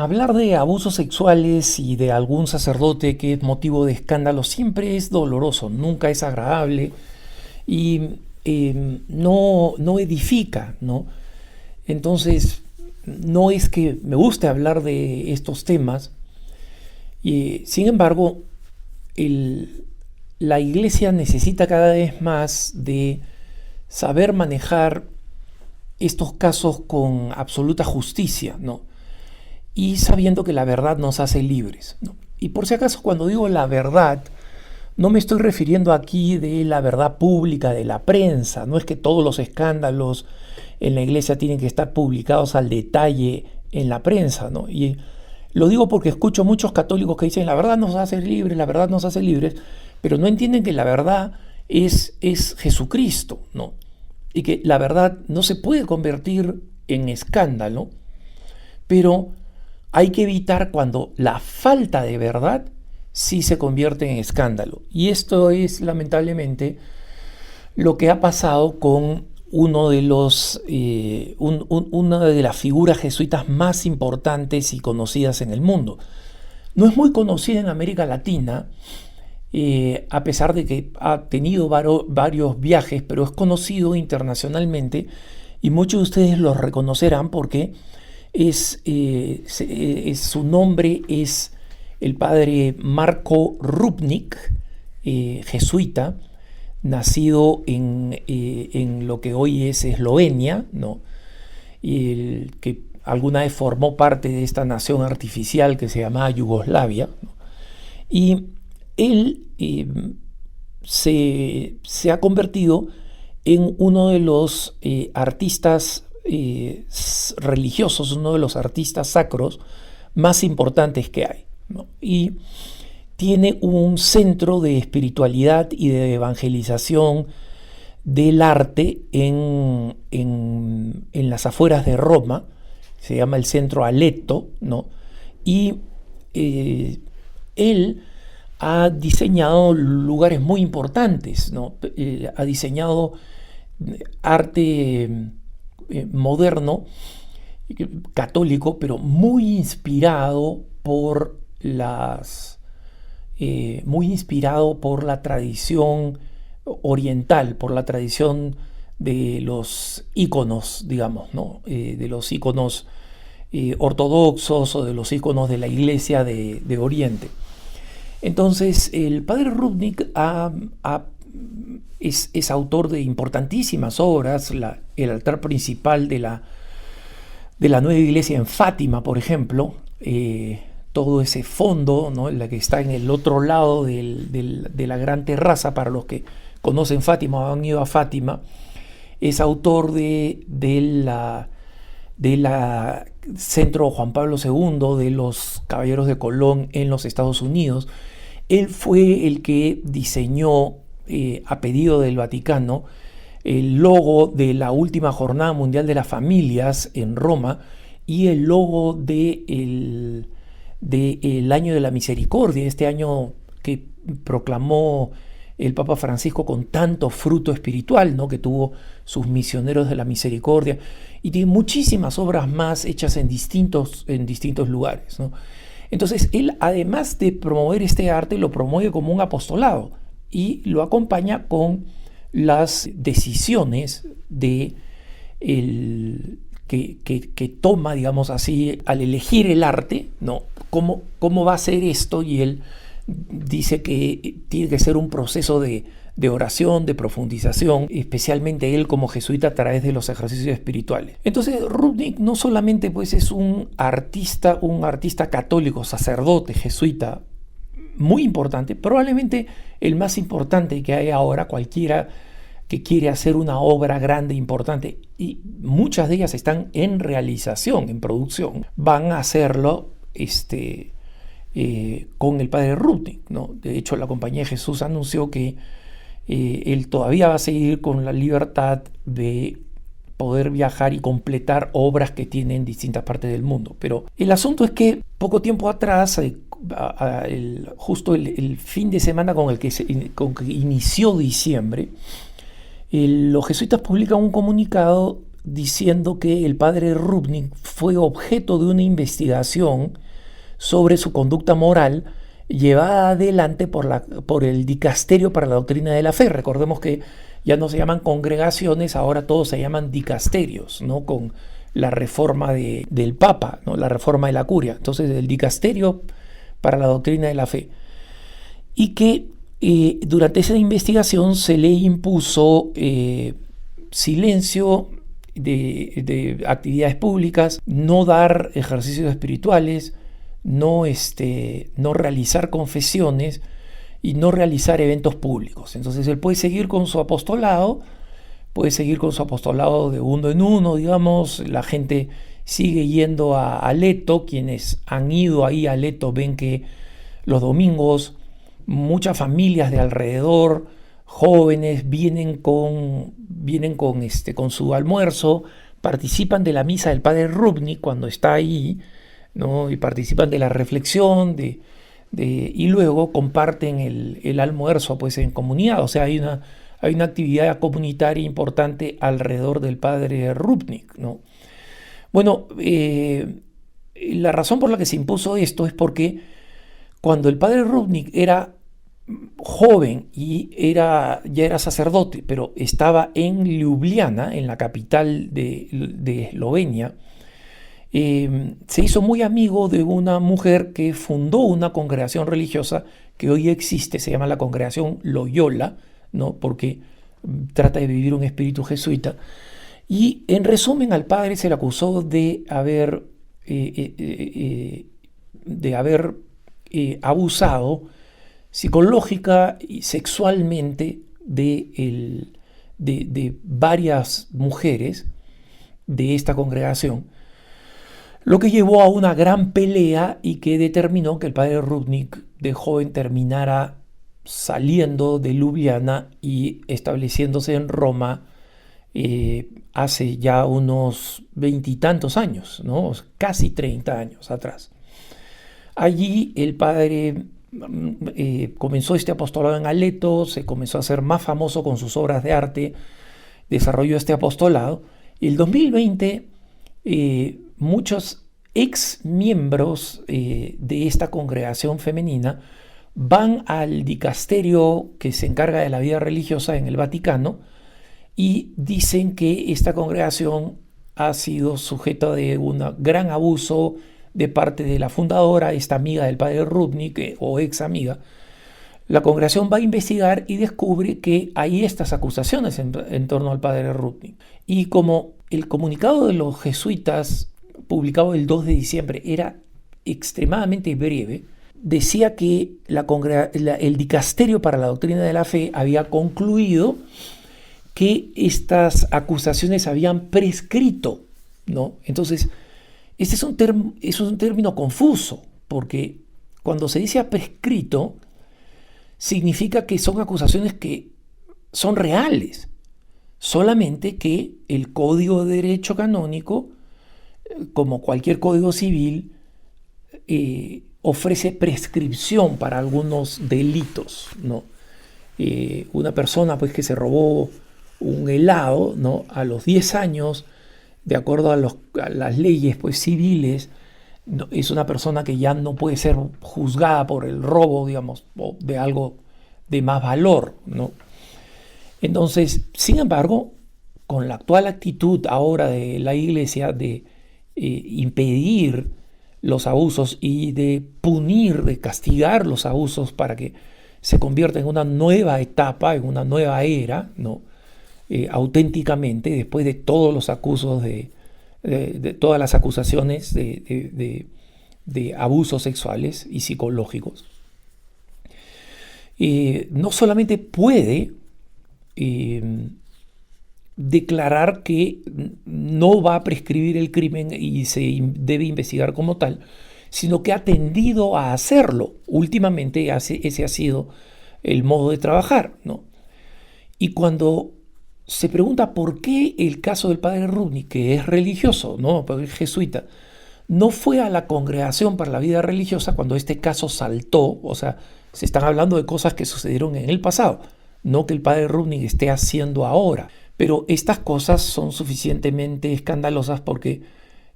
Hablar de abusos sexuales y de algún sacerdote que es motivo de escándalo siempre es doloroso, nunca es agradable y no edifica, ¿no? Entonces, no es que me guste hablar de estos temas, sin embargo, el- la iglesia necesita cada vez más de saber manejar estos casos con absoluta justicia, ¿no? Y sabiendo que la verdad nos hace libres, ¿no? Y por si acaso, cuando digo la verdad, no me estoy refiriendo aquí de la verdad pública de la prensa, no es que todos los escándalos en la iglesia tienen que estar publicados al detalle en la prensa, ¿no? Y lo digo porque escucho muchos católicos que dicen la verdad nos hace libres, la verdad nos hace libres, pero no entienden que la verdad es Jesucristo, ¿no? Y que la verdad no se puede convertir en escándalo, pero hay que evitar cuando la falta de verdad sí se convierte en escándalo. Y esto es lamentablemente lo que ha pasado con una de las figuras jesuitas más importantes y conocidas en el mundo. No es muy conocida en América Latina, a pesar de que ha tenido varios viajes, pero es conocido internacionalmente y muchos de ustedes lo reconocerán porque su nombre es el padre Marco Rupnik, jesuita, nacido en lo que hoy es Eslovenia, ¿no? Que alguna vez formó parte de esta nación artificial que se llamaba Yugoslavia, ¿no? Y él se ha convertido en uno de los artistas religiosos, uno de los artistas sacros más importantes que hay, ¿no? Y tiene un centro de espiritualidad y de evangelización del arte en las afueras de Roma, se llama el Centro Aletto, ¿no? Y él ha diseñado lugares muy importantes, ¿no? Ha diseñado arte moderno, católico, pero muy inspirado por la tradición oriental, por la tradición de los íconos, digamos, ¿no? De los íconos ortodoxos o de los íconos de la iglesia de Oriente. Entonces, el padre Rudnick es autor de importantísimas obras, el altar principal de la nueva iglesia en Fátima, por ejemplo, todo ese fondo, ¿no? La que está en el otro lado de la gran terraza, para los que conocen Fátima o han ido a Fátima, es autor de la Centro Juan Pablo II, de los Caballeros de Colón en los Estados Unidos. Él fue el que diseñó, a pedido del Vaticano, el logo de la última Jornada Mundial de las Familias en Roma y el logo del Año de la Misericordia, este año que proclamó el Papa Francisco con tanto fruto espiritual, ¿no? Que tuvo sus misioneros de la misericordia, y tiene muchísimas obras más hechas en distintos lugares, ¿no? Entonces él, además de promover este arte, lo promueve como un apostolado y lo acompaña con las decisiones que toma, digamos así, al elegir el arte, ¿no? ¿Cómo va a ser esto? Y él dice que tiene que ser un proceso de oración, de profundización, especialmente él como jesuita a través de los ejercicios espirituales. Entonces Rudnick no solamente pues es un artista católico, sacerdote, jesuita, muy importante, probablemente el más importante que hay ahora, cualquiera que quiere hacer una obra grande, importante, y muchas de ellas están en realización, en producción, van a hacerlo con el padre Rudnick, ¿no? De hecho, la Compañía de Jesús anunció que él todavía va a seguir con la libertad de poder viajar y completar obras que tiene en distintas partes del mundo. Pero el asunto es que poco tiempo atrás, justo el fin de semana con que inició diciembre, los jesuitas publican un comunicado diciendo que el padre Rupnik fue objeto de una investigación sobre su conducta moral llevada adelante por el Dicasterio para la Doctrina de la Fe. Recordemos que ya no se llaman congregaciones, ahora todos se llaman dicasterios, ¿no? Con la reforma del Papa, ¿no? La reforma de la Curia. Entonces, el Dicasterio para la Doctrina de la Fe. Y que durante esa investigación se le impuso silencio de actividades públicas, no dar ejercicios espirituales, no realizar confesiones y no realizar eventos públicos. Entonces él puede seguir con su apostolado de uno en uno, digamos. La gente sigue yendo a Leto. Quienes han ido ahí a Leto ven que los domingos muchas familias de alrededor, jóvenes, vienen con su almuerzo, participan de la misa del padre Rupnik cuando está ahí, ¿no? Y participan de la reflexión y luego comparten el almuerzo, pues, en comunidad. O sea, hay una actividad comunitaria importante alrededor del padre Rupnik, ¿no? Bueno, la razón por la que se impuso esto es porque cuando el padre Rupnik era joven y ya era sacerdote, pero estaba en Ljubljana, en la capital de Eslovenia, se hizo muy amigo de una mujer que fundó una congregación religiosa que hoy existe, se llama la Congregación Loyola, ¿no? Porque trata de vivir un espíritu jesuita. Y en resumen, al padre se le acusó de haber abusado psicológica y sexualmente de varias mujeres de esta congregación, lo que llevó a una gran pelea y que determinó que el padre Rupnik de joven terminara saliendo de Ljubljana y estableciéndose en Roma hace ya unos 20 y tantos años, ¿no? Casi 30 años atrás. Allí el padre comenzó este apostolado en Aleto, se comenzó a hacer más famoso con sus obras de arte, desarrolló este apostolado. Y el 2020 muchos ex miembros de esta congregación femenina van al dicasterio que se encarga de la vida religiosa en el Vaticano y dicen que esta congregación ha sido sujeta de un gran abuso de parte de la fundadora, esta amiga del padre Rupnik, o ex amiga. La congregación va a investigar y descubre que hay estas acusaciones en torno al padre Rupnik. Y como el comunicado de los jesuitas, publicado el 2 de diciembre, era extremadamente breve, decía que el Dicasterio para la Doctrina de la Fe había concluido que estas acusaciones habían prescrito, ¿no? Entonces, este es un término confuso, porque cuando se dice prescrito, significa que son acusaciones que son reales, solamente que el Código de Derecho Canónico, como cualquier código civil, ofrece prescripción para algunos delitos, ¿no? Una persona, pues, que se robó un helado, ¿no? A los 10 años, de acuerdo a las leyes, pues, civiles, no, es una persona que ya no puede ser juzgada por el robo, digamos, o de algo de más valor, ¿no? Entonces, sin embargo, con la actual actitud ahora de la Iglesia de impedir los abusos y de punir, de castigar los abusos para que se convierta en una nueva etapa, en una nueva era, ¿no? Auténticamente, después de todos los acusos de todas las acusaciones de abusos sexuales y psicológicos, no solamente puede declarar que no va a prescribir el crimen y se debe investigar como tal, sino que ha tendido a hacerlo. Últimamente ese ha sido el modo de trabajar, ¿no? Y cuando se pregunta por qué el caso del padre Rupnik, que es religioso, ¿no? Porque es jesuita, no fue a la Congregación para la Vida Religiosa cuando este caso saltó, o sea, se están hablando de cosas que sucedieron en el pasado, no que el padre Rupnik esté haciendo ahora. Pero estas cosas son suficientemente escandalosas porque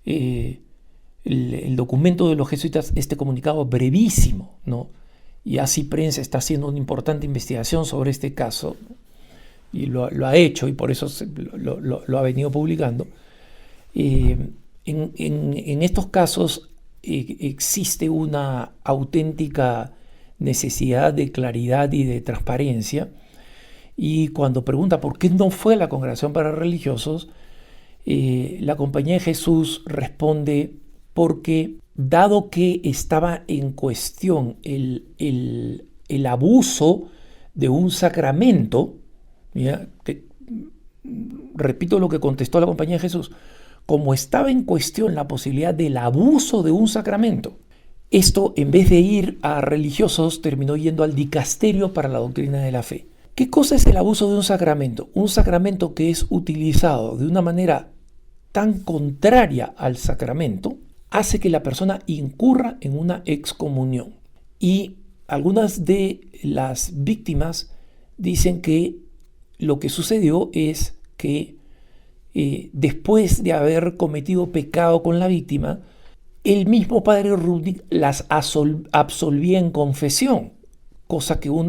el documento de los jesuitas, este comunicado brevísimo, ¿no? Y así Prensa está haciendo una importante investigación sobre este caso y lo ha hecho y por eso lo ha venido publicando. En estos casos existe una auténtica necesidad de claridad y de transparencia, y cuando pregunta por qué no fue a la Congregación para Religiosos, la Compañía de Jesús responde porque, dado que estaba en cuestión el abuso de un sacramento, ¿ya? Repito lo que contestó la Compañía de Jesús, como estaba en cuestión la posibilidad del abuso de un sacramento, esto, en vez de ir a religiosos, terminó yendo al dicasterio para la doctrina de la fe. ¿Qué cosa es el abuso de un sacramento? Un sacramento que es utilizado de una manera tan contraria al sacramento hace que la persona incurra en una excomunión. Y algunas de las víctimas dicen que lo que sucedió es que después de haber cometido pecado con la víctima, el mismo padre Rudnick las absolvía en confesión, cosa que un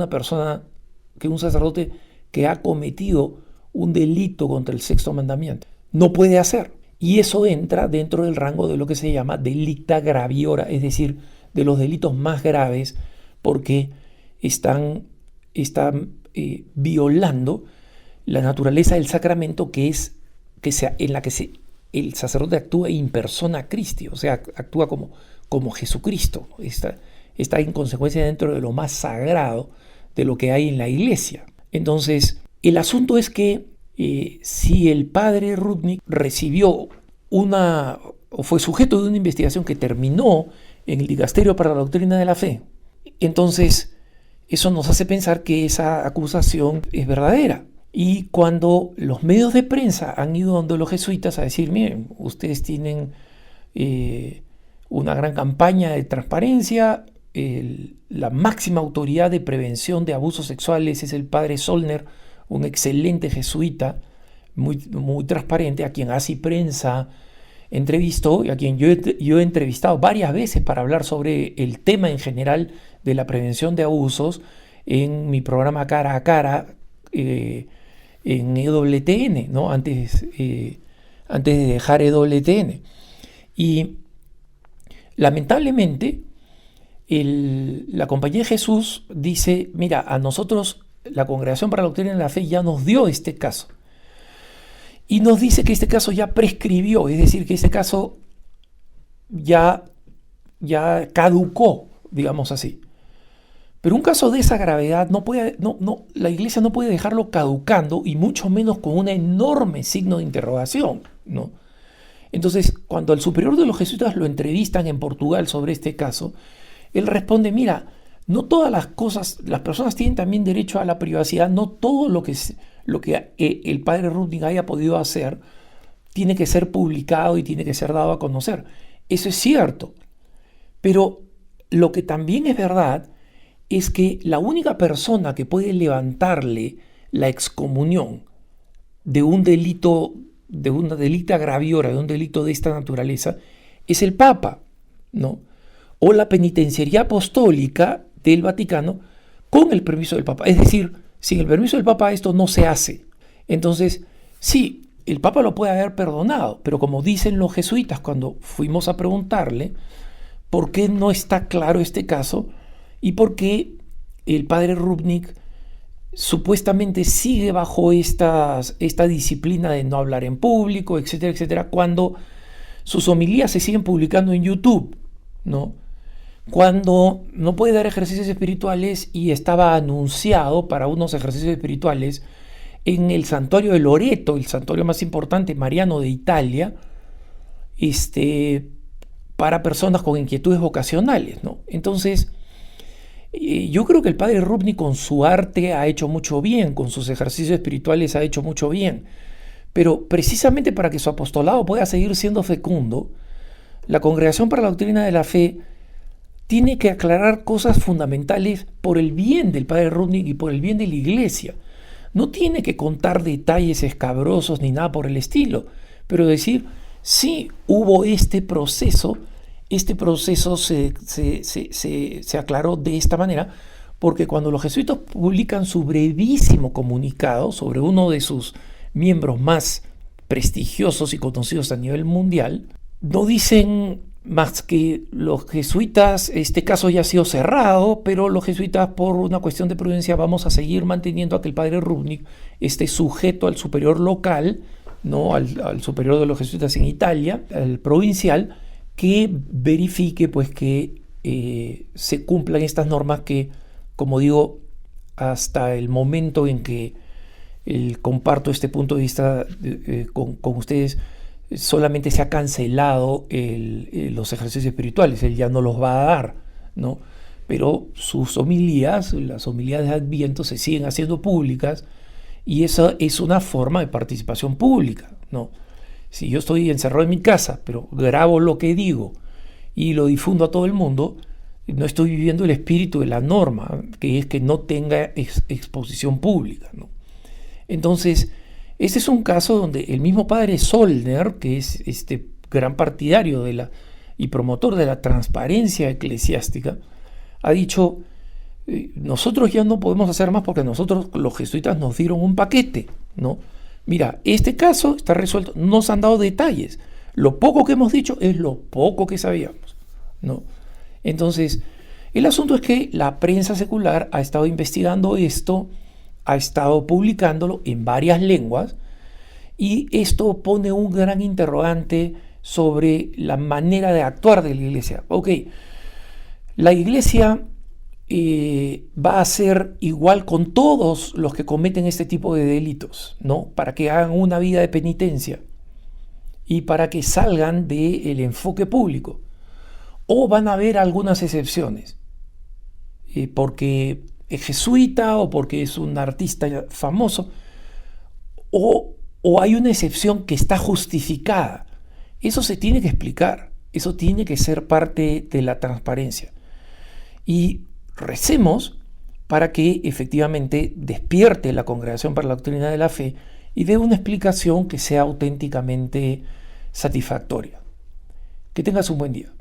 sacerdote que ha cometido un delito contra el sexto mandamiento no puede hacer. Y eso entra dentro del rango de lo que se llama delicta graviora, es decir, de los delitos más graves, porque están violando la naturaleza del sacramento en la que el sacerdote actúa in persona Christi, o sea, actúa como Jesucristo. Está en consecuencia dentro de lo más sagrado de lo que hay en la iglesia. Entonces, el asunto es que si el padre Rudnick recibió o fue sujeto de una investigación que terminó en el Dicasterio para la Doctrina de la Fe, entonces eso nos hace pensar que esa acusación es verdadera. Y cuando los medios de prensa han ido donde los jesuitas a decir, miren, ustedes tienen una gran campaña de transparencia, la máxima autoridad de prevención de abusos sexuales es el padre Zollner, un excelente jesuita, muy, muy transparente, a quien Así Prensa entrevistó y a quien yo he entrevistado varias veces para hablar sobre el tema en general de la prevención de abusos en mi programa Cara a Cara, en EWTN, ¿no? Antes de dejar EWTN. Y lamentablemente la Compañía de Jesús dice, mira, a nosotros la Congregación para la Doctrina de la Fe ya nos dio este caso. Y nos dice que este caso ya prescribió, es decir, que este caso ya caducó, digamos así. Pero un caso de esa gravedad la iglesia no puede dejarlo caducando, y mucho menos con un enorme signo de interrogación, ¿no? Entonces, cuando al superior de los jesuitas lo entrevistan en Portugal sobre este caso, él responde, mira, no todas las cosas, las personas tienen también derecho a la privacidad, no todo lo que el padre Rudnick haya podido hacer tiene que ser publicado y tiene que ser dado a conocer. Eso es cierto, pero lo que también es verdad es que la única persona que puede levantarle la excomunión de un delito, de una delicta graviora, de un delito de esta naturaleza, es el Papa, ¿no? O la penitenciaría apostólica del Vaticano con el permiso del Papa. Es decir, sin el permiso del Papa esto no se hace. Entonces, sí, el Papa lo puede haber perdonado, pero como dicen los jesuitas cuando fuimos a preguntarle por qué no está claro este caso y por qué el padre Rudnick supuestamente sigue bajo esta disciplina de no hablar en público, etcétera, etcétera, cuando sus homilías se siguen publicando en YouTube, ¿no? Cuando no puede dar ejercicios espirituales y estaba anunciado para unos ejercicios espirituales en el santuario de Loreto, el santuario más importante mariano de Italia, para personas con inquietudes vocacionales, ¿no? Entonces, yo creo que el padre Rudnick con su arte ha hecho mucho bien, con sus ejercicios espirituales ha hecho mucho bien, pero precisamente para que su apostolado pueda seguir siendo fecundo, la Congregación para la Doctrina de la Fe tiene que aclarar cosas fundamentales por el bien del padre Rudnick y por el bien de la iglesia. No tiene que contar detalles escabrosos ni nada por el estilo, pero decir, sí, hubo este proceso se aclaró de esta manera, porque cuando los jesuitas publican su brevísimo comunicado sobre uno de sus miembros más prestigiosos y conocidos a nivel mundial, no dicen más que los jesuitas, este caso ya ha sido cerrado, pero los jesuitas por una cuestión de prudencia vamos a seguir manteniendo a que el padre Rudnick esté sujeto al superior local, ¿no? al superior de los jesuitas en Italia, al provincial, que verifique pues que se cumplan estas normas que, como digo, hasta el momento en que comparto este punto de vista con ustedes, solamente se ha cancelado los ejercicios espirituales, él ya no los va a dar, ¿no? Pero sus homilías, las homilías de Adviento se siguen haciendo públicas y esa es una forma de participación pública, ¿no? Si yo estoy encerrado en mi casa, pero grabo lo que digo y lo difundo a todo el mundo, no estoy viviendo el espíritu de la norma, que es que no tenga exposición pública, ¿no? Entonces, este es un caso donde el mismo padre Zollner, que es este gran partidario y promotor de la transparencia eclesiástica, ha dicho, nosotros ya no podemos hacer más porque nosotros, los jesuitas, nos dieron un paquete, ¿no? Mira, este caso está resuelto, nos han dado detalles. Lo poco que hemos dicho es lo poco que sabíamos, ¿no? Entonces, el asunto es que la prensa secular ha estado investigando esto, ha estado publicándolo en varias lenguas y esto pone un gran interrogante sobre la manera de actuar de la iglesia. Ok, la iglesia va a ser igual con todos los que cometen este tipo de delitos, ¿no? Para que hagan una vida de penitencia y para que salgan del enfoque público. O van a haber algunas excepciones, porque es jesuita o porque es un artista famoso, o hay una excepción que está justificada. Eso se tiene que explicar, eso tiene que ser parte de la transparencia. Y recemos para que efectivamente despierte la Congregación para la Doctrina de la Fe y dé una explicación que sea auténticamente satisfactoria. Que tengas un buen día.